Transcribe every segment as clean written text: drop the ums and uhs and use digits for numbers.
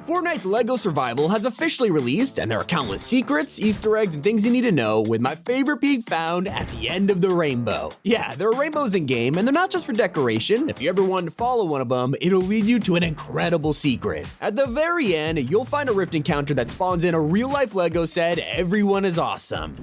Fortnite's LEGO Survival has officially released, and there are countless secrets, Easter eggs, and things you need to know, with my favorite being found at the end of the rainbow. Yeah, there are rainbows in game, and they're not just for decoration. If you ever wanted to follow one of them, it'll lead you to an incredible secret. At the very end, you'll find a rift encounter that spawns in a real-life LEGO set. Everyone is awesome.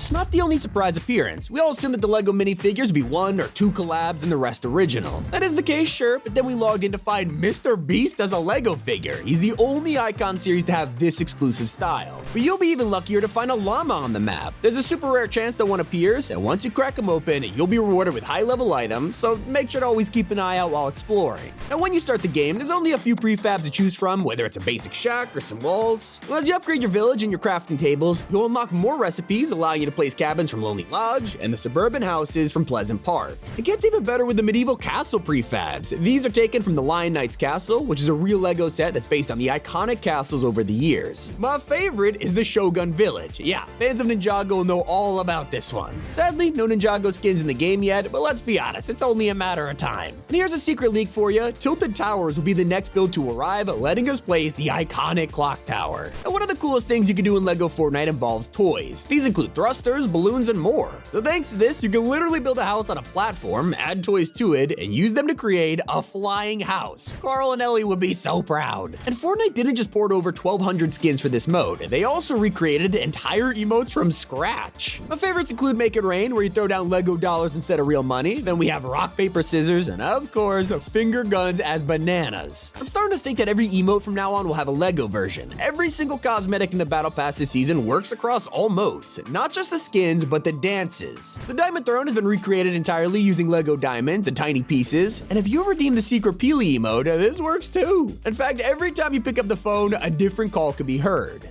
Not the only surprise appearance. We all assumed that the LEGO minifigures would be 1 or 2 collabs and the rest original. That is the case, sure, but then we logged in to find Mr. Beast as a LEGO figure. He's the only icon series to have this exclusive style. But you'll be even luckier to find a llama on the map. There's a super rare chance that one appears, and once you crack them open, you'll be rewarded with high-level items, so make sure to always keep an eye out while exploring. Now, when you start the game, there's only a few prefabs to choose from, whether it's a basic shack or some walls. As you upgrade your village and your crafting tables, you'll unlock more recipes, allowing you to place cabins from Lonely Lodge and the suburban houses from Pleasant Park. It gets even better with the medieval castle prefabs. These are taken from the Lion Knight's Castle, which is a real LEGO set that's based on the iconic castles over the years. My favorite is the Shogun Village. Yeah, fans of Ninjago know all about this one. Sadly, no Ninjago skins in the game yet, but let's be honest, it's only a matter of time. And here's a secret leak for you. Tilted Towers will be the next build to arrive, letting us place the iconic clock tower. And one of the coolest things you can do in LEGO Fortnite involves toys. These include thrusters, balloons, and more. So thanks to this, you can literally build a house on a platform, add toys to it, and use them to create a flying house. Carl and Ellie would be so proud. And Fortnite didn't just port over 1,200 skins for this mode, they also recreated entire emotes from scratch. My favorites include Make It Rain, where you throw down LEGO dollars instead of real money. Then we have Rock, Paper, Scissors, and of course, finger guns as bananas. I'm starting to think that every emote from now on will have a LEGO version. Every single cosmetic in the Battle Pass this season works across all modes, not just the skins, but the dances. The Diamond Throne has been recreated entirely using LEGO diamonds and tiny pieces, and if you redeem the secret Peely emote, this works too. In fact, every time you pick up the phone, a different call can be heard.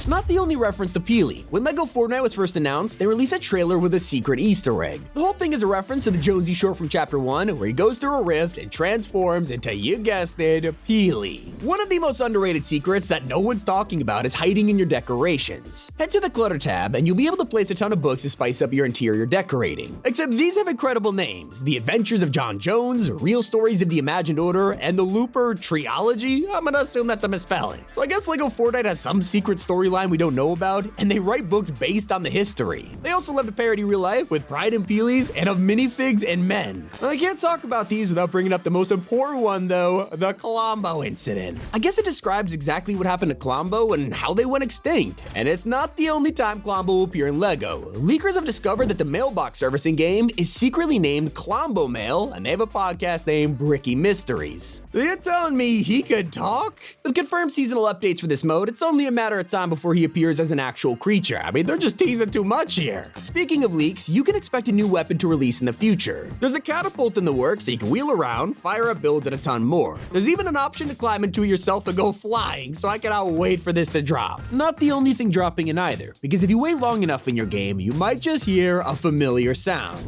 Not the only reference to Peely. When LEGO Fortnite was first announced, they released a trailer with a secret Easter egg. The whole thing is a reference to the Jonesy short from Chapter 1, where he goes through a rift and transforms into, you guessed it, Peely. One of the most underrated secrets that no one's talking about is hiding in your decorations. Head to the Clutter tab, and you'll be able to place a ton of books to spice up your interior decorating. Except these have incredible names: The Adventures of John Jones, Real Stories of the Imagined Order, and the Looper Triology. I'm gonna assume that's a misspelling. So I guess LEGO Fortnite has some secret storyline we don't know about, and they write books based on the history. They also love to parody real life with pride and Peelys and of minifigs and men. Now, I can't talk about these without bringing up the most important one though, the Colombo incident. I guess it describes exactly what happened to Colombo and how they went extinct. And it's not the only time Colombo will appear in LEGO. Leakers have discovered that the mailbox service in game is secretly named Colombo Mail, and they have a podcast named Bricky Mysteries. You're telling me he could talk? With confirmed seasonal updates for this mode, it's only a matter of time before he appears as an actual creature. I mean, they're just teasing too much here. Speaking of leaks, you can expect a new weapon to release in the future. There's a catapult in the works so you can wheel around, fire up builds, and a ton more. There's even an option to climb into it yourself and go flying, so I cannot wait for this to drop. Not the only thing dropping in either, because if you wait long enough in your game, you might just hear a familiar sound.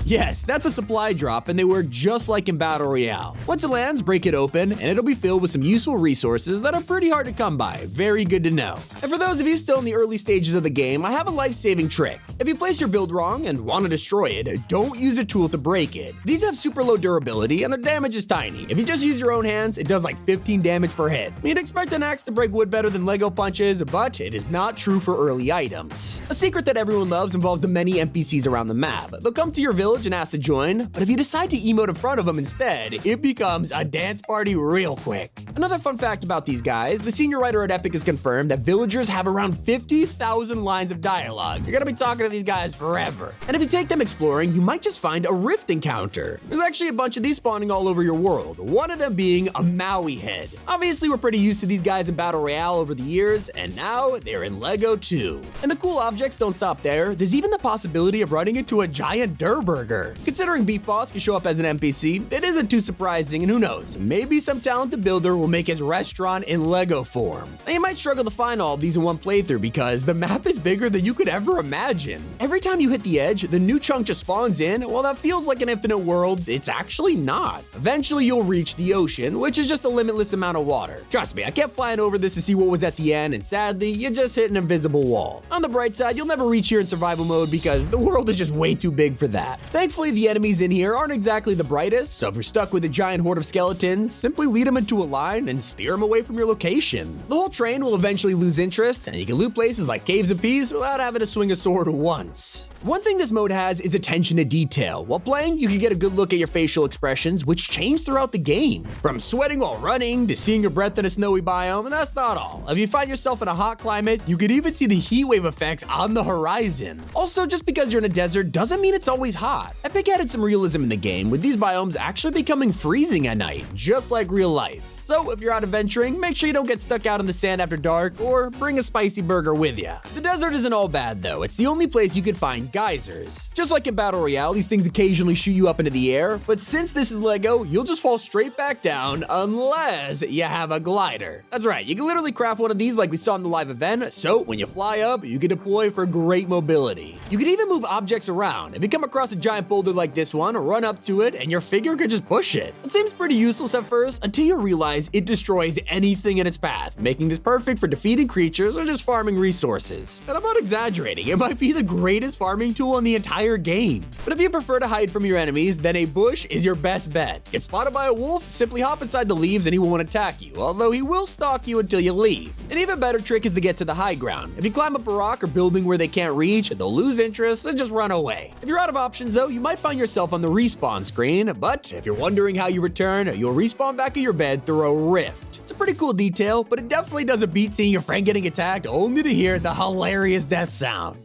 Yes, that's a supply drop, and they work just like in Battle Royale. Once it lands, break it open, and it'll be filled with some useful resources that are pretty hard to come by. Very good to know. And for those of you still in the early stages of the game, I have a life-saving trick. If you place your build wrong and want to destroy it, don't use a tool to break it. These have super low durability, and their damage is tiny. If you just use your own hands, it does like 15 damage per hit. You'd expect an axe to break wood better than LEGO punches, but it is not true for early items. A secret that everyone loves involves the many NPCs around the map. They'll come to your village and ask to join, but if you decide to emote in front of them instead, it becomes a dance party real quick. Another fun fact about these guys, the senior writer at Epic has confirmed that villagers have around 50,000 lines of dialogue. You're gonna be talking to these guys forever. And if you take them exploring, you might just find a rift encounter. There's actually a bunch of these spawning all over your world, one of them being a Maui head. Obviously, we're pretty used to these guys in Battle Royale over the years, and now they're in LEGO too. And the cool objects don't stop there. There's even the possibility of running into a giant Durber burger. Considering Beef Boss can show up as an NPC, it isn't too surprising, and who knows, maybe some talented builder will make his restaurant in Lego form. Now you might struggle to find all of these in one playthrough because the map is bigger than you could ever imagine. Every time you hit the edge, the new chunk just spawns in. While that feels like an infinite world, it's actually not. Eventually you'll reach the ocean, which is just a limitless amount of water. Trust me, I kept flying over this to see what was at the end, and sadly, you just hit an invisible wall. On the bright side, you'll never reach here in survival mode because the world is just way too big for that. Thankfully, the enemies in here aren't exactly the brightest, so if you're stuck with a giant horde of skeletons, simply lead them into a line and steer them away from your location. The whole train will eventually lose interest, and you can loot places like caves and peas without having to swing a sword once. One thing this mode has is attention to detail. While playing, you can get a good look at your facial expressions, which change throughout the game. From sweating while running to seeing your breath in a snowy biome, and that's not all. If you find yourself in a hot climate, you could even see the heat wave effects on the horizon. Also, just because you're in a desert doesn't mean it's always hot. Epic added some realism in the game, with these biomes actually becoming freezing at night, just like real life. So if you're out adventuring, make sure you don't get stuck out in the sand after dark, or bring a spicy burger with you. The desert isn't all bad though, it's the only place you can find geysers. Just like in Battle Royale, these things occasionally shoot you up into the air, but since this is Lego, you'll just fall straight back down unless you have a glider. That's right, you can literally craft one of these like we saw in the live event, so when you fly up, you can deploy for great mobility. You can even move objects around. If you come across a giant boulder like this one, run up to it and your figure could just push it. It seems pretty useless at first until you realize it destroys anything in its path, making this perfect for defeating creatures or just farming resources. And I'm not exaggerating, it might be the greatest farming tool in the entire game. But if you prefer to hide from your enemies, then a bush is your best bet. Get spotted by a wolf, simply hop inside the leaves and he won't attack you, although he will stalk you until you leave. An even better trick is to get to the high ground. If you climb up a rock or building where they can't reach, they'll lose interest and just run away. If you're out of options though, you might find yourself on the respawn screen, but if you're wondering how you return, you'll respawn back in your bed through a rift. It's a pretty cool detail, but it definitely doesn't beat seeing your friend getting attacked only to hear the hilarious death sound.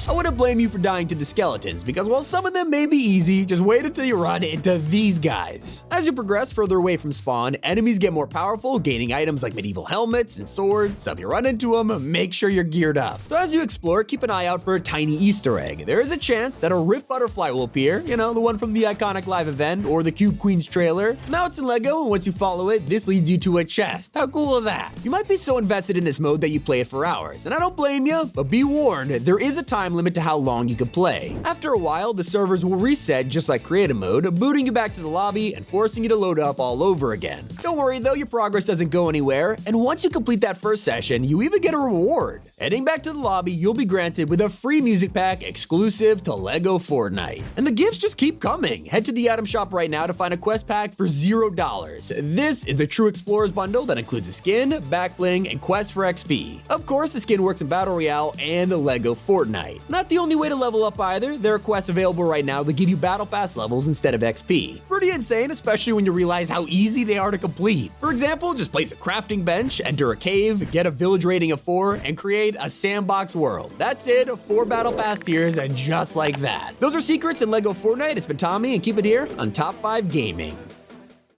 I wouldn't blame you for dying to the skeletons, because while some of them may be easy, just wait until you run into these guys. As you progress further away from spawn, enemies get more powerful, gaining items like medieval helmets and swords, so if you run into them, make sure you're geared up. So as you explore, keep an eye out for a tiny Easter egg. There is a chance that a Rift butterfly will appear, you know, the one from the iconic live event or the Cube Queens trailer. Now it's in Lego, and once you follow it, this leads you to a chest. How cool is that? You might be so invested in this mode that you play it for hours, and I don't blame you, but be warned, there is a time limit to how long you can play. After a while, the servers will reset just like creative mode, booting you back to the lobby and forcing you to load up all over again. Don't worry though, your progress doesn't go anywhere, and once you complete that first session, you even get a reward. Heading back to the lobby, you'll be granted with a free music pack exclusive to Lego Fortnite. And the gifts just keep coming. Head to the item shop right now to find a quest pack for $0. This is the True Explorers bundle that includes a skin, back bling, and quests for XP. Of course, the skin works in Battle Royale and Lego Fortnite. Not the only way to level up either, there are quests available right now that give you battle pass levels instead of XP. Pretty insane, especially when you realize how easy they are to complete. For example, just place a crafting bench, enter a cave, get a village rating of 4, and create a sandbox world. That's it, 4 battle pass tiers, and just like that. Those are secrets in Lego Fortnite. It's been Tommy, and keep it here on Top 5 Gaming.